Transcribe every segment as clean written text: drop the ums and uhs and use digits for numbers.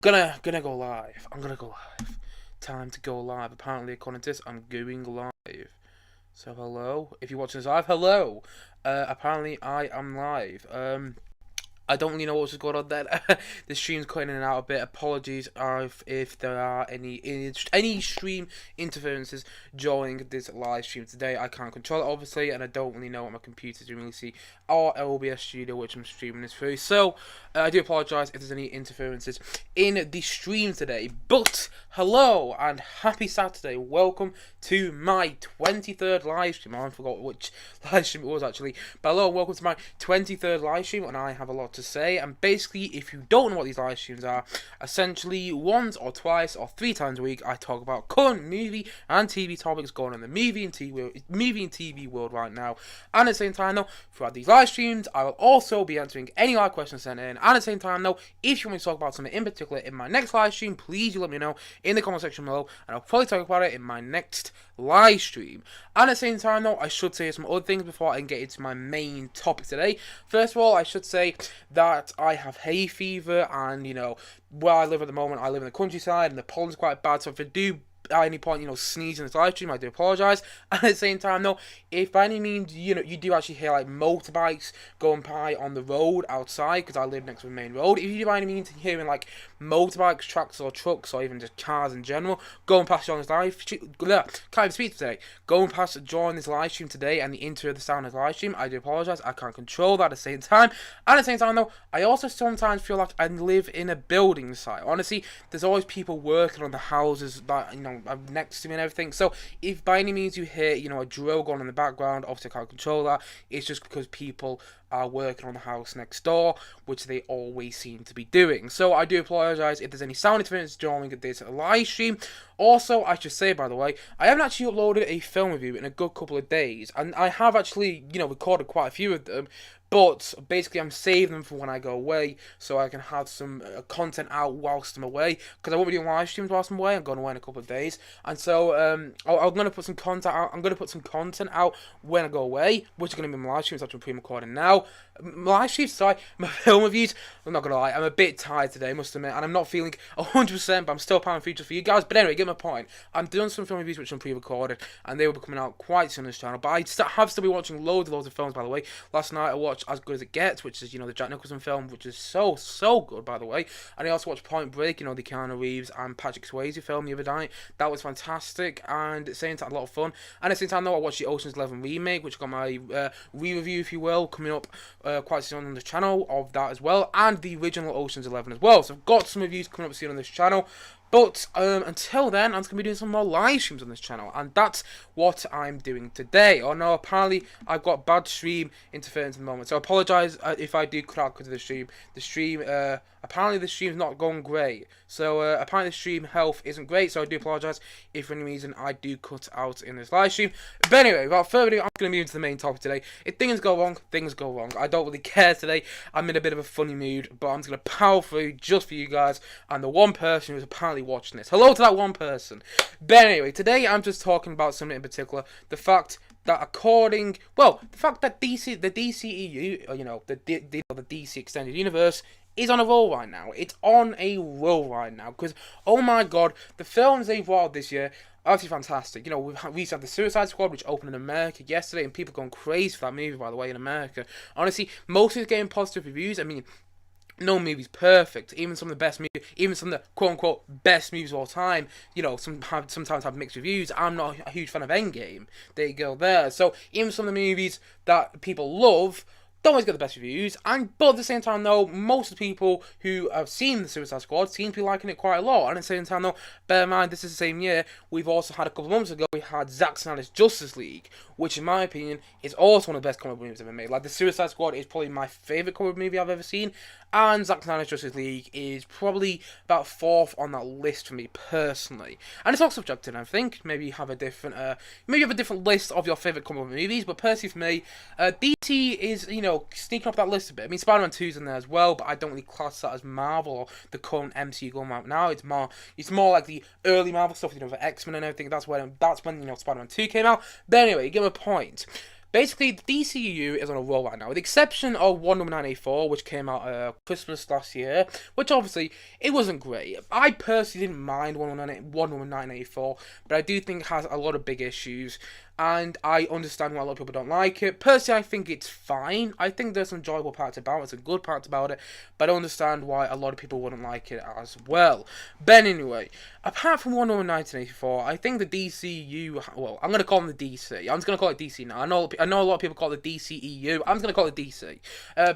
Gonna go live. I'm gonna go live. Time to go live. Apparently, according to this, I'm going live. So hello, if you're watching this live, hello. Apparently I am live. I don't really know what's going on there. The stream's cutting in and out a bit. Apologies if there are any stream interferences during this live stream today. I can't control it obviously, and I don't really know what my computer's doing. Really see or OBS Studio, which I'm streaming this through. So I do apologise if there's any interferences in the stream today. But hello and happy Saturday. Welcome to my 23rd live stream. I forgot which live stream it was actually. But hello, welcome to my 23rd live stream, and I have a lot to say. And basically, if you don't know what these live streams are, essentially once or twice or three times a week I talk about current movie and TV topics going on in the movie and TV world right now. And at the same time though, throughout these live streams I will also be answering any live questions sent in. And at the same time though, if you want me to talk about something in particular in my next live stream, please do let me know in the comment section below, and I'll probably talk about it in my next live stream. And at the same time though, I should say some other things before I can get into my main topic today. First of all, I should say that I have hay fever, and where I live at the moment, I live in the countryside and the pollen's quite bad, so if I do at any point, sneeze in this live stream, I do apologise. And at the same time though, if by any means, you do actually hear like motorbikes going by on the road outside, because I live next to the main road, if you do by any means hearing like motorbikes, tractors or trucks, or even just cars in general, going past during this can't even speak today, going past during this live stream today and the intro of the sound of the live stream, I do apologise. I can't control that at the same time. And at the same time though, I also sometimes feel like I live in a building site. Honestly, there's always people working on the houses that, next to me and everything. So if by any means you hear, a drill going on in the background, obviously I can't control that. It's just because people are working on the house next door, which they always seem to be doing. So I do apologise if there's any sound interference during this live stream. Also, I should say, by the way, I haven't actually uploaded a film review in a good couple of days, and I have actually, recorded quite a few of them. But basically, I'm saving them for when I go away, so I can have some content out whilst I'm away. Because I won't be doing live streams whilst I'm away. I'm going away in a couple of days, and so I'm going to put some content out. I'm going to put some content out when I go away, which is going to be my live streams. I'm pre-recording now. My live streams, sorry, my film reviews. I'm not going to lie, I'm a bit tired today, I must admit, and I'm not feeling 100%, but I'm still planning features for you guys. But anyway, get my point. I'm doing some film reviews which I'm pre-recorded, and they will be coming out quite soon on this channel. But I have still been watching loads of films, by the way. Last night I watched As Good As It Gets, which is, the Jack Nicholson film, which is so good, by the way. And I also watched Point Break, the Keanu Reeves and Patrick Swayze film the other night. That was fantastic, and at the same time, a lot of fun. And at the same time, though, I watched the Ocean's 11 remake, which got my re-review, if you will, coming up quite soon on the channel of that as well, and the original Ocean's 11 as well. So I've got some reviews coming up soon on this channel. But until then, I'm just going to be doing some more live streams on this channel, and that's what I'm doing today. Oh no, apparently I've got bad stream interference at the moment, so I apologise if I do cut out because of the stream. Apparently the stream's not going great, so apparently the stream health isn't great, so I do apologise if for any reason I do cut out in this live stream. But anyway, without further ado, I'm going to move into the main topic today. If things go wrong, things go wrong. I don't really care today. I'm in a bit of a funny mood, but I'm just going to power through just for you guys and the one person who's apparently watching this. Hello to that one person. But anyway, today I'm just talking about something in particular. The fact that the fact that the DCEU, the DC Extended Universe, is on a roll right now. It's on a roll right now because, oh my god, the films they've brought this year are actually fantastic. We recently had the Suicide Squad, which opened in America yesterday, and people going crazy for that movie, by the way, in America. Honestly, most of it's getting positive reviews. I mean, no movie's perfect. Even some of the quote-unquote best movies of all time, sometimes have mixed reviews. I'm not a huge fan of Endgame. There you go there. So even some of the movies that people love don't always get the best reviews, but at the same time though, most of the people who have seen the Suicide Squad seem to be liking it quite a lot. And at the same time though, bear in mind, this is the same year we've also had a couple of months ago, we had Zack Snyder's Justice League, which in my opinion is also one of the best comic book movies ever made. Like, the Suicide Squad is probably my favourite comic book movie I've ever seen, and Zack Snyder's Justice League is probably about fourth on that list for me personally. And it's all subjective, I think. Maybe you have a different list of your favourite comic book movies, but personally for me, DC is, sneaking up that list a bit. I mean, Spider-Man 2's in there as well, but I don't really class that as Marvel or the current MCU going out now. It's more like the early Marvel stuff, the X-Men and everything. That's when Spider-Man 2 came out. But anyway, you get my point. Basically, the DCEU is on a roll right now, with the exception of Wonder Woman 1984, which came out Christmas last year, which obviously, it wasn't great. I personally didn't mind Wonder Woman 1984, but I do think it has a lot of big issues, and I understand why a lot of people don't like it. Personally, I think it's fine. I think there's some enjoyable parts about it, some good parts about it, but I understand why a lot of people wouldn't like it as well. But anyway, apart from Wonder Woman 1984, I think the DCU, well, I'm going to call them the DC. I'm just going to call it DC now. I know a lot of people call it the DCEU. I'm just going to call it DC.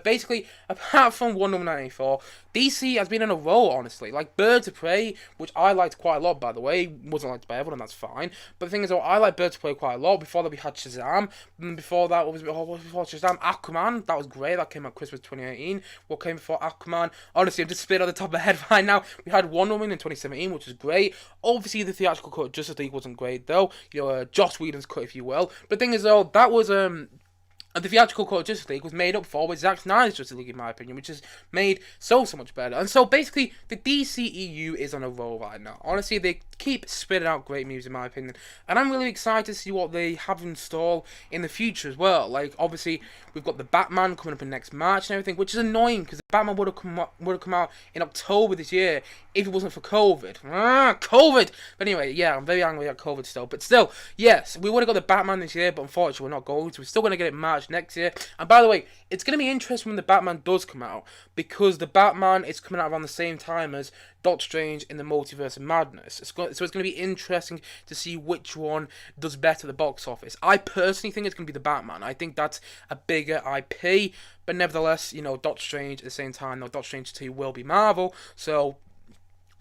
Basically, apart from Wonder Woman 1984, DC has been in a roll, honestly. Like Birds of Prey, which I liked quite a lot, by the way, wasn't liked by everyone, and that's fine. But the thing is, though, I like Birds of Prey quite a lot. Before that, we had Shazam. And before that, what was before Shazam? Aquaman. That was great. That came out Christmas 2018. What came before Aquaman? Honestly, I'm just spit on the top of my head right now. We had Wonder Woman in 2017, which was great. Obviously, the theatrical cut of Justice League wasn't great, though. Joss Whedon's cut, if you will. But the thing is, though, that was the theatrical cut of Justice League was made up for with Zack Snyder's Justice League, in my opinion, which is made so much better. And so basically, the DCEU is on a roll right now. Honestly, they keep spitting out great movies, in my opinion, and I'm really excited to see what they have in store in the future as well. Like, obviously, we've got the Batman coming up in next March and everything, which is annoying because the Batman would have come out in October this year if it wasn't for COVID. COVID. But anyway, yeah, I'm very angry at COVID still. But still, yes, we would have got the Batman this year, but unfortunately, we're not going to. We're still going to get it March next year. And by the way, it's going to be interesting when the Batman does come out, because the Batman is coming out around the same time as Doctor Strange in the Multiverse of Madness. So it's going to be interesting to see which one does better at the box office. I personally think it's going to be the Batman. I think that's a bigger IP, but nevertheless, Doctor Strange at the same time, Doctor Strange 2 will be Marvel, so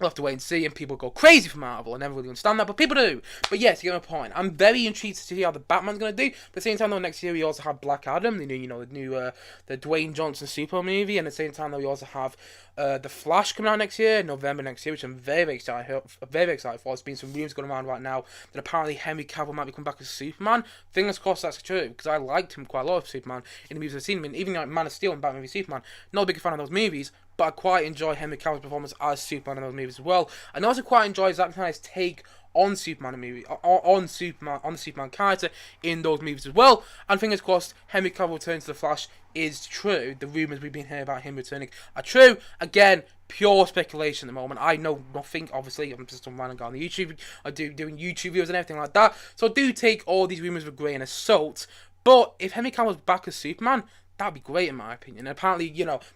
we'll have to wait and see, and people go crazy for Marvel. I never really understand that, but people do. But yes, you get my point. I'm very intrigued to see how the Batman's going to do. But at the same time, though, next year we also have Black Adam, the new the Dwayne Johnson Superman movie, and at the same time, though, we also have the Flash coming out next year, November next year, which I'm very excited for. There's been some rumors going around right now that apparently Henry Cavill might be coming back as Superman. Fingers crossed that's true, because I liked him quite a lot of Superman in the movies I've seen him in. Even like Man of Steel and Batman v Superman. Not a big fan of those movies, but I quite enjoy Henry Cavill's performance as Superman in those movies as well. And I also quite enjoy Zack Snyder's take on Superman movie, on the Superman character in those movies as well. And fingers crossed, Henry Cavill returning to the Flash is true. The rumours we've been hearing about him returning are true. Again, pure speculation at the moment. I know nothing, obviously. I'm just some random guy on the YouTube. I do doing YouTube videos and everything like that. So I do take all these rumours with a grain of salt. But if Henry Cavill's back as Superman, that'd be great in my opinion. And apparently,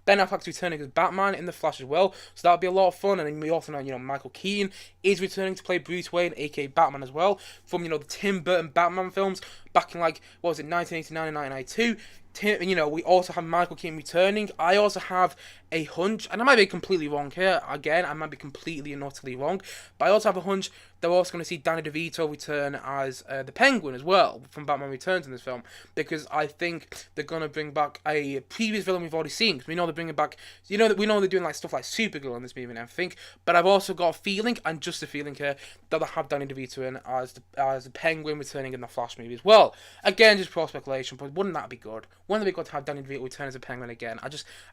Ben Affleck's returning as Batman in The Flash as well, so that'd be a lot of fun. And then we also know, Michael Keaton is returning to play Bruce Wayne, aka Batman as well, from, the Tim Burton Batman films back in, 1989 and 1992. We also have Michael Keaton returning. I also have a hunch, and I might be completely wrong here. Again, I might be completely and utterly wrong, but I also have a hunch that we're also going to see Danny DeVito return as the Penguin as well from Batman Returns in this film, because I think they're going to bring back a previous villain we've already seen. Because we know they're bringing back, we know they're doing stuff like Supergirl in this movie and everything. But I've also got a feeling, and just a feeling here, that they'll have Danny DeVito in as the Penguin returning in the Flash movie as well. Again, just pure speculation, but wouldn't that be good? Wouldn't it be good to have Danny DeVito return as a Penguin again?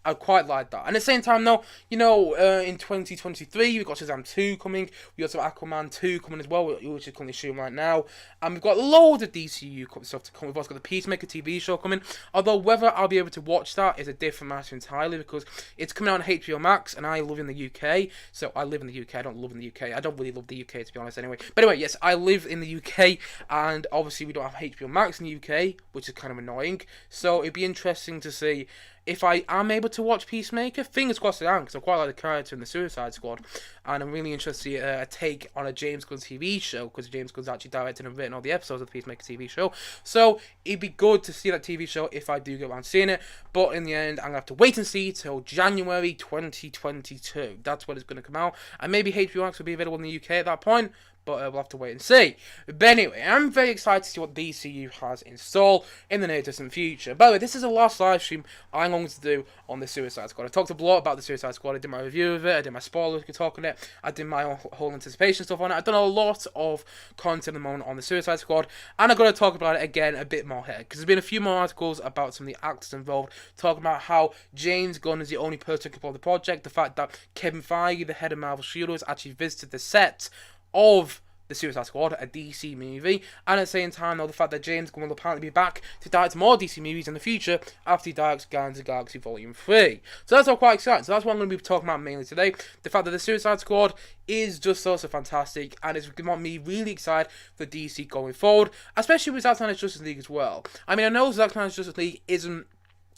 I'd quite like that. And at the same time, though, in 2023, we've got Shazam 2 coming. We also have Aquaman 2 coming as well, which is currently shooting right now. And we've got loads of DCU stuff to come. We've also got the Peacemaker TV show coming. Although whether I'll be able to watch that is a different matter entirely, because it's coming out on HBO Max, and I live in the UK. So I live in the UK. I don't live in the UK. I don't really love the UK, to be honest, anyway. But anyway, yes, I live in the UK, and obviously we don't have HBO Max in the UK, which is kind of annoying. So it'd be interesting to see if I am able to watch Peacemaker. Fingers crossed I am, because I quite like the character in the Suicide Squad, and I'm really interested to see a take on a James Gunn TV show, because James Gunn's actually directed and written all the episodes of the Peacemaker TV show. So it'd be good to see that TV show if I do get around seeing it. But in the end, I'm going to have to wait and see till January 2022. That's when it's going to come out. And maybe HBO Max will be available in the UK at that point, but we'll have to wait and see. But anyway, I'm very excited to see what DCU has in store in the near distant future. By the way, this is the last live stream I'm going to do on the Suicide Squad. I talked a lot about the Suicide Squad. I did my review of it. I did my spoilers talk on it. I did my whole anticipation stuff on it. I've done a lot of content at the moment on the Suicide Squad, and I'm going to talk about it again a bit more here, because there's been a few more articles about some of the actors involved, talking about how James Gunn is the only person to control the project, the fact that Kevin Feige, the head of Marvel Studios, actually visited the set of the Suicide Squad, a DC movie, and at the same time, though, the fact that James Gunn will apparently be back to direct more DC movies in the future after he directs Guardians of the Galaxy Volume 3. So that's all quite exciting. So that's what I'm going to be talking about mainly today. The fact that the Suicide Squad is just so fantastic, and it's got me really excited for DC going forward, especially with Zack Snyder's Justice League as well. I mean, I know Zack Snyder's Justice League isn't,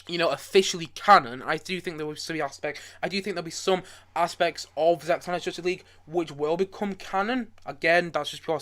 you know, officially canon. I do think there will be some aspects. I do think there'll be some aspects of Zack Snyder's Justice League which will become canon. Again, that's just pure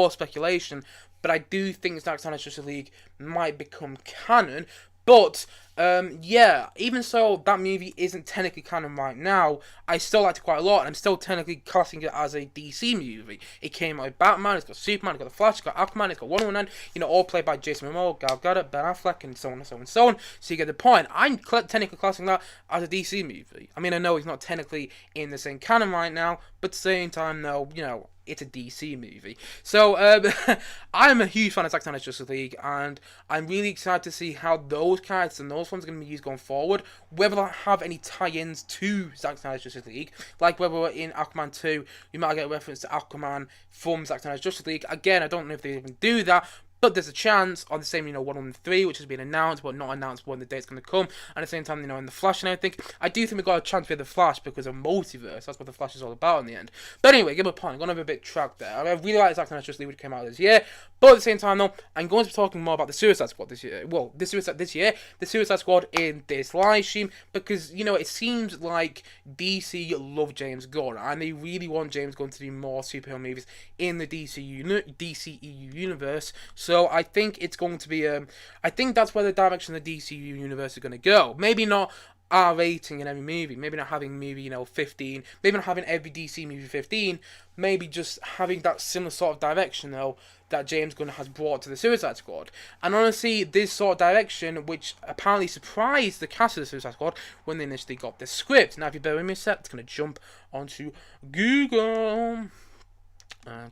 speculation. But I do think Zack Snyder's Justice League might become canon. But yeah, even so, that movie isn't technically canon right now. I still liked it quite a lot, and I'm still technically classing it as a DC movie. It came out with Batman, it's got Superman, it's got The Flash, it's got Aquaman, it's got Wonder Woman, you know, all played by Jason Momoa, Gal Gadot, Ben Affleck, and so on and so on and so on. So you get the point. I'm technically classing that as a DC movie. I mean, I know it's not technically in the same canon right now, but at the same time, though, you know, it's a DC movie. So, I'm a huge fan of Zack Snyder's Justice League, and I'm really excited to see how those characters and those ones are going to be used going forward, whether they have any tie-ins to Zack Snyder's Justice League, like whether in Aquaman 2, you might get a reference to Aquaman from Zack Snyder's Justice League. Again, I don't know if they even do that, but there's a chance on the same, you know, 113, which has been announced, but not announced when the date's going to come. And at the same time, you know, in The Flash and everything, I do think we got a chance for The Flash because of multiverse. That's what The Flash is all about in the end. But anyway, give a point. I'm going to have a bit tracked there. I mean, I really like Zack Snyder's Justice League, which came out this year. But at the same time, though, I'm going to be talking more about the Suicide Squad this year. Well, the Suicide Squad in this live stream, because, you know, it seems like DC love James Gunn, and they really want James Gunn to do more superhero movies in the DCEU universe. So I think it's going to be, I think that's where the direction of the DCEU universe is going to go. Maybe not R rating in every movie, maybe not having movie, you know, 15, maybe not having every DC movie 15, maybe just having that similar sort of direction, though, that James Gunn has brought to the Suicide Squad. And honestly, this sort of direction, which apparently surprised the cast of the Suicide Squad when they initially got the script. Now, if you bear with me a sec, it's going to jump onto Google.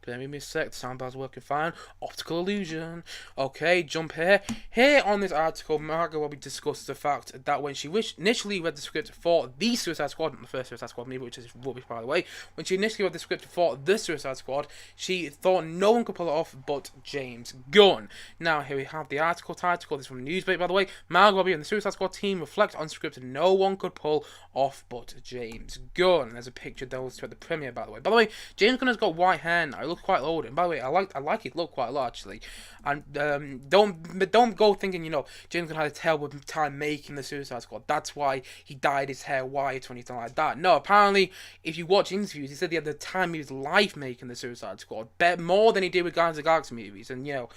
Bear with me a sec, the soundbar's working fine. Optical illusion. Okay, jump here. Here on this article, Margot Robbie discusses the fact that when she initially read the script for the Suicide Squad, not the first Suicide Squad movie, which is rubbish by the way, when she initially read the script for the Suicide Squad, she thought no one could pull it off but James Gunn. Now, here we have the article title. This is from Newsbreak, by the way. Margot Robbie and the Suicide Squad team reflect on script no one could pull off but James Gunn. And there's a picture of those two at the premiere, by the way. By the way, James Gunn has got white hair now. It looks quite old. And by the way, I like his look quite a lot, actually. And don't go thinking, you know, James Gunn had a terrible time making the Suicide Squad. That's why he dyed his hair white or anything like that. No, apparently, if you watch interviews, he said he had the time of his life making the Suicide Squad, more than he did with Guardians of the Galaxy movies. And, you know,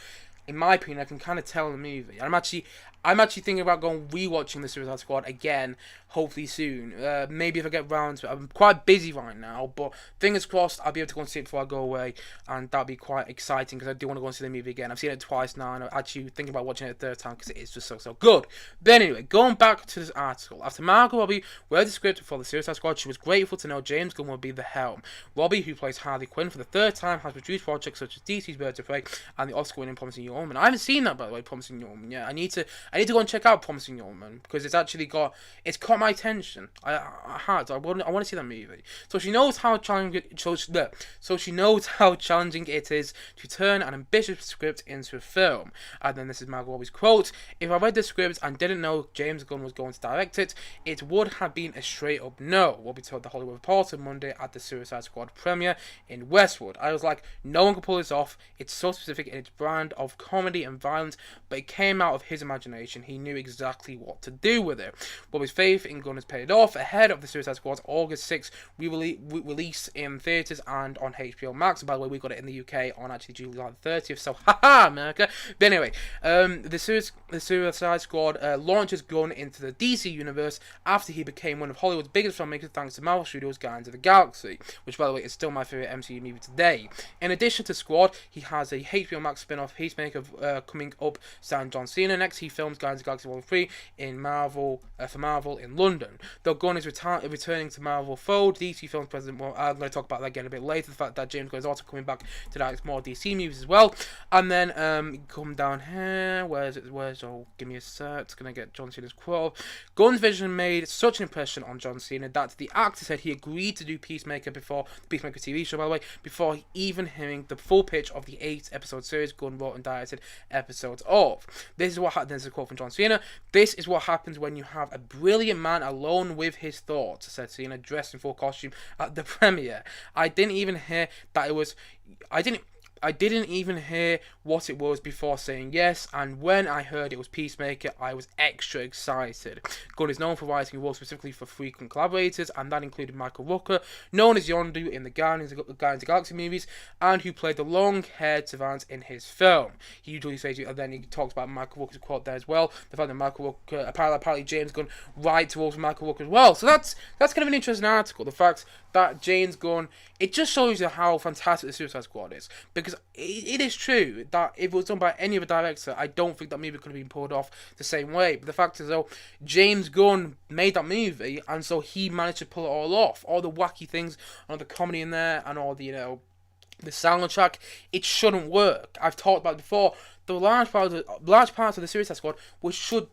in my opinion, I can kind of tell in the movie. I'm actually thinking about going rewatching the Suicide Squad again, hopefully soon. Maybe if I get round to it. I'm quite busy right now, but fingers crossed I'll be able to go and see it before I go away, and that'll be quite exciting because I do want to go and see the movie again. I've seen it twice now, and I'm actually thinking about watching it a third time because it is just so good. But anyway, going back to this article. After Margot Robbie read the script for the Suicide Squad, she was grateful to know James Gunn would be the helm. Robbie, who plays Harley Quinn for the third time, has produced projects such as DC's Birds of Prey and the Oscar-winning Promising Young Woman. I haven't seen that, by the way, Promising Young Woman. Yeah, I need to go and check out Promising Young Woman because it's caught my attention. I want to see that movie. So she knows how challenging it is to turn an ambitious script into a film. And then this is Margot Robbie's quote: "If I read the script and didn't know James Gunn was going to direct it, it would have been a straight up no." Robbie told the Hollywood Reporter Monday at the Suicide Squad premiere in Westwood. "I was like, no one can pull this off. It's so specific in its brand of comedy and violence, but it came out of his imagination. He knew exactly what to do with it." Robbie's faith in Gunn has paid off ahead of the Suicide Squad's August 6th release in theatres and on HBO Max. By the way, we got it in the UK on actually July 30th, so haha, America. But anyway, the Suicide Squad launches Gunn into the DC universe after he became one of Hollywood's biggest filmmakers thanks to Marvel Studios' Guardians of the Galaxy, which by the way is still my favourite MCU movie today. In addition to Squad, he has a HBO Max spin-off Peacemaker coming up starring John Cena. Next, he filmed films Guardians of the Galaxy Vol. 3 in Marvel, for Marvel in London. Though Gunn is returning to Marvel fold, DC Films president, well, I'm going to talk about that again a bit later, the fact that James Gunn is also coming back to direct more DC movies as well. And then, come down here, give me a sec, it's going to get John Cena's quote. Gunn's vision made such an impression on John Cena that the actor said he agreed to do Peacemaker TV show, by the way, before even hearing the full pitch of the 8-episode series Gunn wrote and directed episodes of. This is a quote from John Cena. "This is what happens when you have a brilliant man alone with his thoughts," said Cena, dressed in full costume at the premiere. I didn't even hear what it was before saying yes, and when I heard it was Peacemaker, I was extra excited. Gunn is known for writing roles specifically for frequent collaborators, and that included Michael Rooker, known as Yondu in the Guardians of the Galaxy movies, and who played the long-haired savant in his film. He usually says, and then he talks about Michael Rooker's quote there as well, the fact that Michael Rooker, apparently James Gunn writes roles for Michael Rooker as well. So that's kind of an interesting article, the fact that James Gunn, it just shows you how fantastic the Suicide Squad is, because it is true that if it was done by any other director, I don't think that movie could have been pulled off the same way. But the fact is, though, James Gunn made that movie, and so he managed to pull it all off. All the wacky things, all the comedy in there, and all the, the soundtrack, it shouldn't work. I've talked about it before. The large parts of the Suicide Squad which should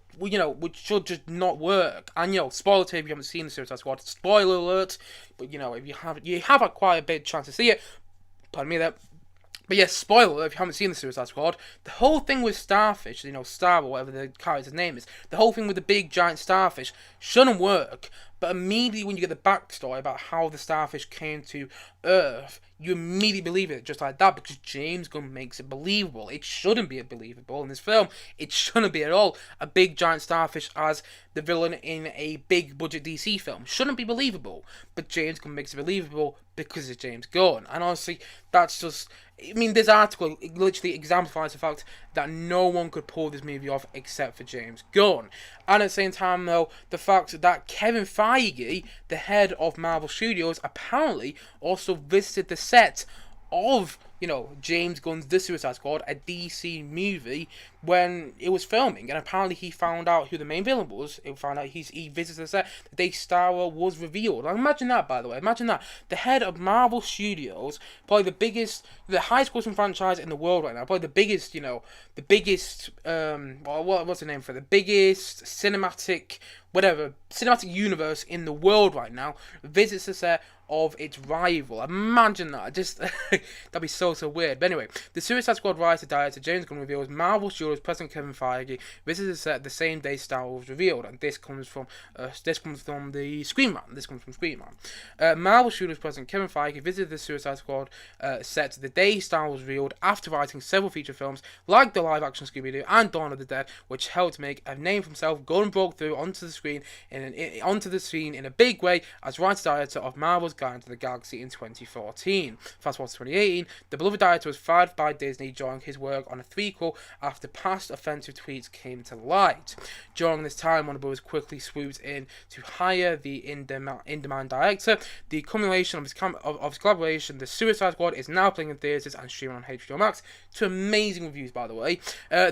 just not work. And spoiler tape if you haven't seen the Suicide Squad. Spoiler alert. But if you have quite a big chance to see it. Pardon me there. But yes, spoiler alert, if you haven't seen the Suicide Squad, the whole thing with Starfish, Star or whatever the character's name is, the whole thing with the big giant starfish shouldn't work. But immediately when you get the backstory about how the starfish came to Earth, you immediately believe it just like that, because James Gunn makes it believable. It shouldn't be believable in this film. It shouldn't be at all. A big giant starfish as the villain in a big budget DC film shouldn't be believable. But James Gunn makes it believable because it's James Gunn. And honestly, that's just... this article literally exemplifies the fact that no one could pull this movie off except for James Gunn. And at the same time, though, the fact that Kevin Feige, the head of Marvel Studios, apparently also visited the set of, James Gunn's The Suicide Squad, a DC movie, when it was filming, and apparently he found out who the main villain was. He found out he visited the set the day Star-Lord was revealed. Like, imagine that, by the way. Imagine that. The head of Marvel Studios, probably the highest grossing franchise in the world right now, probably the biggest, what's the name for it? The biggest cinematic universe in the world right now, visits the set of its rival. Imagine that. Just that'd be so weird. But anyway, the Suicide Squad writer director James Gunn reveals Marvel Studios president Kevin Feige visited the set the same day Star Wars was revealed, and this comes from the Screen Rant. This comes from Screen Rant. Marvel Studios president Kevin Feige visited the Suicide Squad set the day Star Wars was revealed, after writing several feature films like the live-action Scooby-Doo and Dawn of the Dead, which helped make a name for himself. Gunn broke through onto the screen in a big way as writer-director of Marvel's Guardians of the Galaxy in 2014. Fast forward to 2018, the beloved director was fired by Disney during his work on a threequel after past offensive tweets came to light. During this time, Warner Bros. Quickly swooped in to hire the in-demand director. The accumulation of his collaboration, The Suicide Squad, is now playing in theaters and streaming on HBO Max, to amazing reviews, by the way.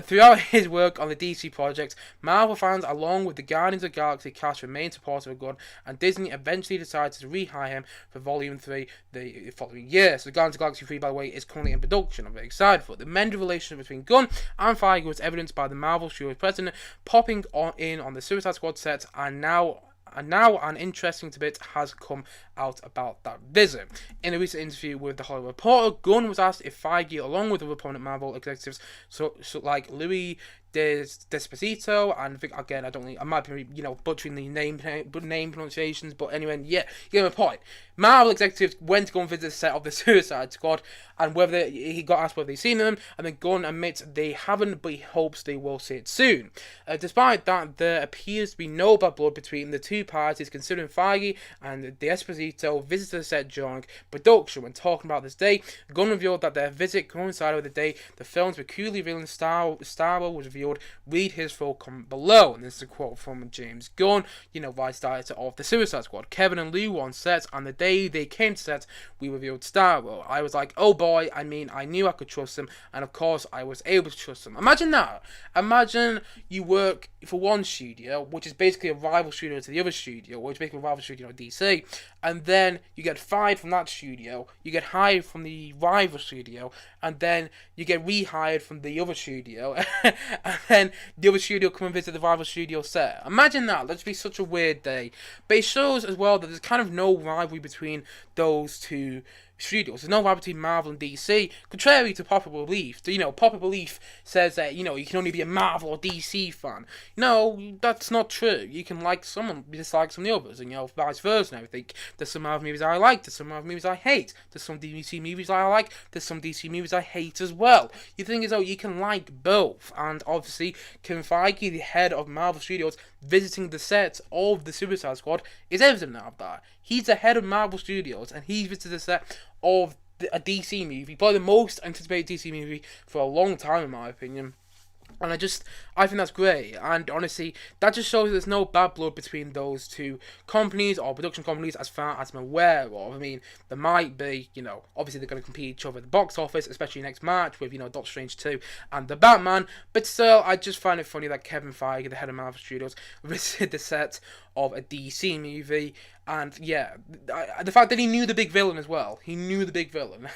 Throughout his work on the DC project, Marvel fans, along with the Guardians of the Galaxy cast, remained supportive of Gunn, and Disney eventually decided to rehire him for Volume 3 the following year. So the Guardians of the Galaxy 3, by the way, is currently in production. I'm very excited for it. The mended relationship between Gunn and Feige was evidenced by the Marvel Studios president popping in on the Suicide Squad set, and now an interesting bit has come out about that visit. In a recent interview with The Hollywood Reporter, Gunn was asked if Feige, along with other prominent Marvel executives, so like Louis Desposito, and again, I might be butchering the name pronunciations, but anyway, yeah, you get my point. Marvel executives went to go and visit the set of the Suicide Squad, and he got asked whether they've seen them, and then Gunn admits they haven't, but he hopes they will see it soon. Despite that, there appears to be no bad blood between the two parties, considering Feige and Desposito visited the set during production. When talking about this day, Gunn revealed that their visit coincided with the day the film's peculiar villain Star was revealed. Read his full comment below. And this is a quote from James Gunn, vice director of the Suicide Squad. Kevin and Lou were on set, and the day they came to set, we revealed Starro. I was like, oh boy, I mean, I knew I could trust him, and of course I was able to trust him. Imagine that. Imagine you work for one studio, which is basically a rival studio to the other studio, which is basically a rival studio at DC, and then you get fired from that studio, you get hired from the rival studio, and then you get rehired from the other studio, and then the other studio come and visit the rival studio set. Imagine that. That'd be such a weird day. But it shows as well that there's kind of no rivalry between those two studios. There's no rivalry between Marvel and DC, contrary to popular belief. Popular belief says that, you can only be a Marvel or DC fan. No, that's not true. You can like someone, dislike some of the others, and, vice versa and everything. There's some Marvel movies I like, there's some Marvel movies I hate. There's some DC movies I like, there's some DC movies I hate as well. The thing is, though, you can like both, and obviously, Kevin Feige, the head of Marvel Studios, visiting the set of the Suicide Squad, is evident of that. He's the head of Marvel Studios, and he visited the set of a DC movie, probably the most anticipated DC movie for a long time, in my opinion. And I think that's great. And honestly, that just shows there's no bad blood between those two companies or production companies as far as I'm aware of. I mean, there might be, obviously they're going to compete each other at the box office, especially next March with, Doctor Strange 2 and The Batman. But still, I just find it funny that Kevin Feige, the head of Marvel Studios, visited the set of a DC movie. And yeah, the fact that he knew the big villain as well. He knew the big villain.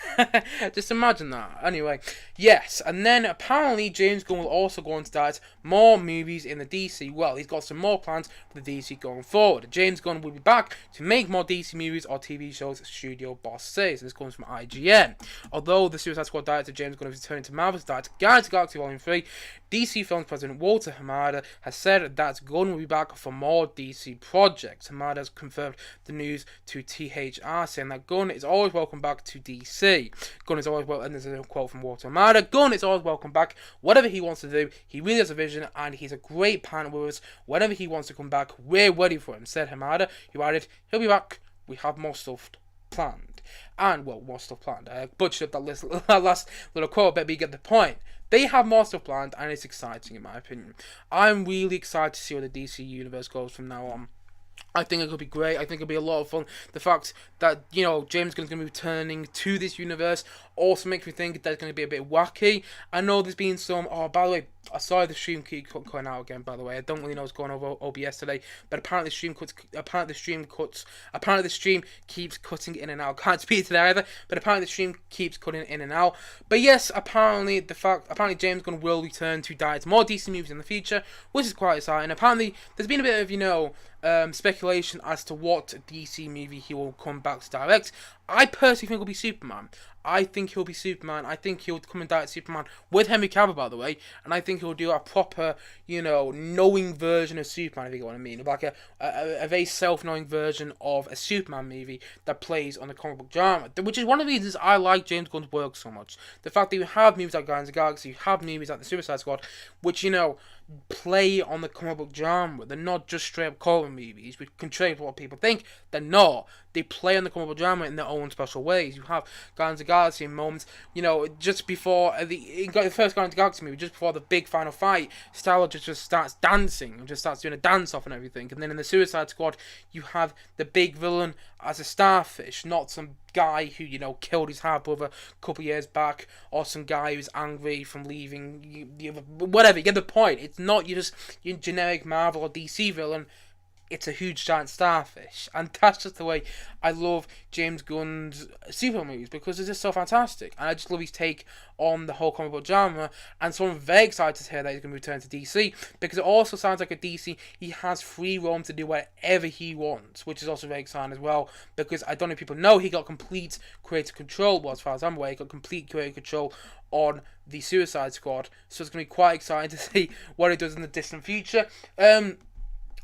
Just imagine that. Anyway, yes. And then apparently James Gunn will also go on to direct more movies in the DC. Well, he's got some more plans for the DC going forward. James Gunn will be back to make more DC movies or TV shows, studio boss says. And this comes from IGN. Although the Suicide Squad director James Gunn is returning to Marvel's direct Guardians of the Galaxy Volume 3, DC Films president Walter Hamada has said that Gunn will be back for more DC projects. Hamada has confirmed the news to THR, saying that Gunn is always welcome back to DC. Gunn is always welcome, and there's a quote from Walter Hamada, Gunn is always welcome back. Whatever he wants to do, he really has a vision, and he's a great partner with us. Whenever he wants to come back, we're ready for him, said Hamada. He added, he'll be back. We have more stuff planned. And, well, more stuff planned. I butchered that last little quote, but you get the point. They have more stuff planned, and it's exciting in my opinion. I'm really excited to see where the DC universe goes from now on. I think it could be great. I think it'll be a lot of fun. The fact that, James Gunn's going to be returning to this universe also makes me think that's going to be a bit wacky. I know there's been some... Oh, by the way, I saw the stream keep going out again, by the way. I don't really know what's going on over OBS today, but apparently the stream keeps cutting in and out. Can't speak to that either, but apparently the stream keeps cutting in and out. But yes, apparently James Gunn will return to direct more DC movies in the future, which is quite exciting. Apparently, there's been a bit of, speculation as to what DC movie he will come back to direct. I personally think it'll be Superman. I think he'll be Superman. I think he'll come and direct Superman with Henry Cavill, by the way. And I think he'll do a proper, knowing version of Superman, if you get what I mean. Like a very self-knowing version of a Superman movie that plays on the comic book genre. Which is one of the reasons I like James Gunn's work so much. The fact that you have movies like Guardians of the Galaxy, you have movies like The Suicide Squad, which, play on the comic book genre. They're not just straight up comic movies, which contrary to what people think. They're not. They play on the comic book genre in their own special ways. You have Guardians of the Galaxy in moments, just before the first Guardians of the Galaxy movie, just before the big final fight, Star-Lord just starts dancing and just starts doing a dance off and everything. And then in the Suicide Squad, you have the big villain as a starfish, not some guy who, killed his half brother a couple of years back, or some guy who's angry from leaving, whatever. You get the point. It's not your generic Marvel or DC villain. It's a huge giant starfish, and that's just the way I love James Gunn's superhero movies, because it's just so fantastic, and I just love his take on the whole comic book genre. And so I'm very excited to hear that he's going to return to DC, because it also sounds like a DC he has free roam to do whatever he wants, which is also very exciting as well, because I don't know if people know, he got complete creative control. Well, as far as I'm aware, he got complete creative control on the Suicide Squad, so it's going to be quite exciting to see what he does in the distant future.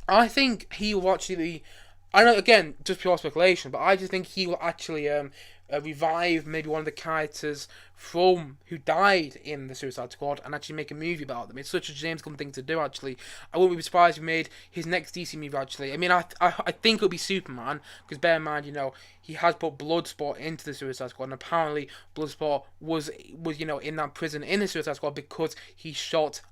I think he will actually, I know, again, just pure speculation, but I just think he will actually revive maybe one of the characters from who died in the Suicide Squad and actually make a movie about them. It's such a James Gunn thing to do, actually. I wouldn't be surprised if he made his next DC movie, actually. I mean, I think it'll be Superman, because bear in mind, he has put Bloodsport into the Suicide Squad, and apparently Bloodsport was in that prison in the Suicide Squad because he shot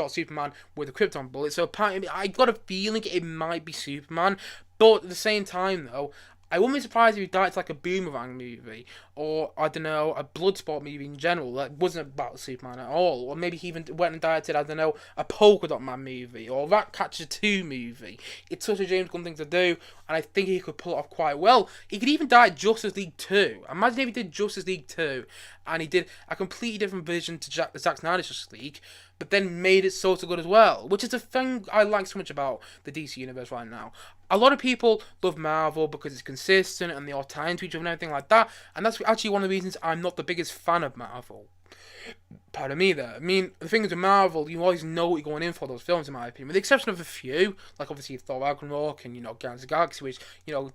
Superman with a krypton bullet. So apparently, I got a feeling it might be Superman, but at the same time, though, I wouldn't be surprised if he directed like a Boomerang movie, or I don't know, a Bloodsport movie in general that wasn't about Superman at all, or maybe he even went and directed, I don't know, a Polka Dot Man movie or a Ratcatcher 2 movie. It's such a James Gunn thing to do, and I think he could pull it off quite well. He could even direct Justice League 2. Imagine if he did Justice League 2, and he did a completely different version to Zack Snyder's Justice League, but then made it so good as well, which is a thing I like so much about the DC universe right now. A lot of people love Marvel because it's consistent and they all tie into each other and everything like that, and that's actually one of the reasons I'm not the biggest fan of Marvel. Pardon me there. I mean, the thing is with Marvel, you always know what you're going in for those films, in my opinion. With the exception of a few, like obviously Thor Ragnarok and, Guardians of the Galaxy, which,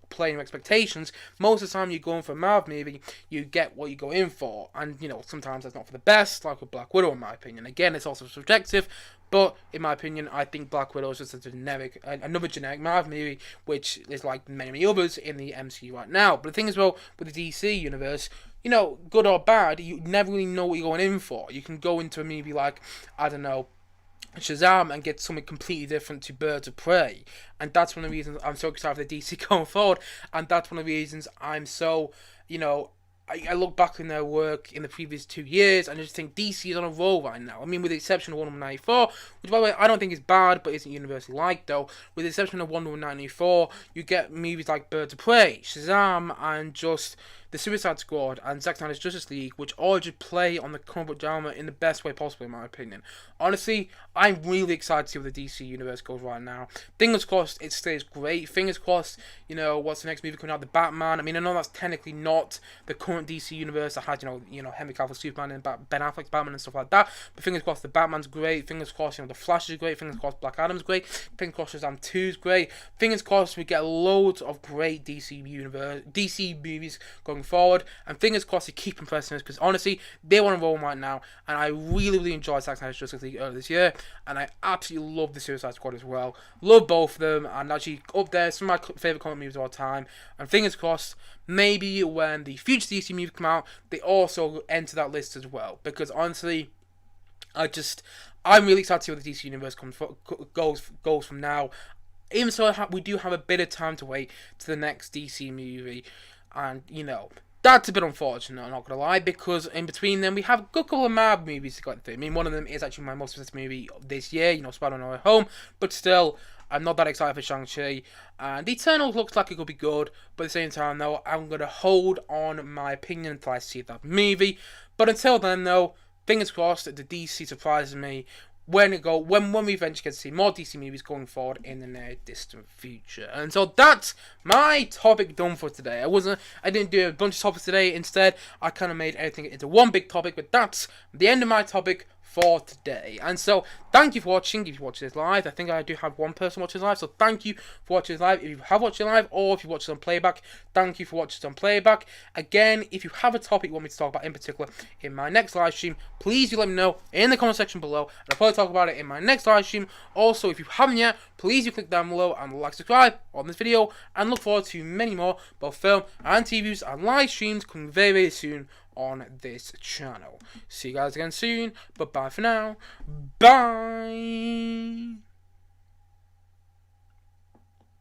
play your expectations. Most of the time you're going for a Marvel movie, you get what you go in for. And, sometimes that's not for the best, like with Black Widow, in my opinion. Again, it's also subjective, but in my opinion, I think Black Widow is just another generic Marvel movie, which is like many others in the MCU right now. But the thing is, well, with the DC universe, good or bad, you never really know what you're going in for. You can go into a movie like, I don't know, Shazam and get something completely different to Birds of Prey. And that's one of the reasons I'm so excited for the DC going forward. And that's one of the reasons I'm so, I look back in their work in the previous 2 years and I just think DC is on a roll right now. I mean, with the exception of Wonder Woman 94, which by the way I don't think is bad, but isn't universally liked though. With the exception of Wonder Woman 94, you get movies like Birds of Prey, Shazam, and just the Suicide Squad and Zack Snyder's Justice League, which all just play on the comic book genre in the best way possible, in my opinion. Honestly, I'm really excited to see where the DC universe goes right now. Fingers crossed it stays great. Fingers crossed, what's the next movie coming out? The Batman. I mean, I know that's technically not the current DC universe that had, Henry Cavill Superman and Ben Affleck's Batman and stuff like that. But fingers crossed the Batman's great. Fingers crossed, the Flash is great. Fingers crossed Black Adam's great. Fingers crossed Shazam 2 is great. Fingers crossed we get loads of great DC movies going forward, and fingers crossed they keep impressing us, because honestly they're on a roll right now, and I really enjoyed Zack Snyder's Justice League earlier this year, and I absolutely love the Suicide Squad as well. Love both of them, and actually up there some of my favourite comic movies of all time. And fingers crossed maybe when the future DC movies come out they also enter that list as well, because honestly I'm really excited to see where the DC universe goes from now. Even so, we do have a bit of time to wait to the next DC movie. And, that's a bit unfortunate, I'm not going to lie, because in between them, we have a good couple of Marvel movies to go through. I mean, one of them is actually my most favorite movie this year, Spider-Man No Way Home, but still, I'm not that excited for Shang-Chi. And The Eternals looks like it could be good, but at the same time, though, I'm going to hold on my opinion until I see that movie. But until then, though, fingers crossed that the DC surprises me when we eventually get to see more DC movies going forward in the near distant future. And so that's my topic done for today. I didn't do a bunch of topics today. Instead, I kind of made everything into one big topic, but that's the end of my topic for today. And so thank you for watching. If you watch this live, I think I do have one person watching live, so thank you for watching this live. If you have watched it live, or if you watch it on playback, thank you for watching it on playback. Again, if you have a topic you want me to talk about in particular in my next live stream, please do let me know in the comment section below, and I'll probably talk about it in my next live stream. Also, if you haven't yet, please do click down below and like, subscribe on this video, and look forward to many more both film and TV views and live streams coming very soon on this channel. See you guys again soon, but bye for now. Bye.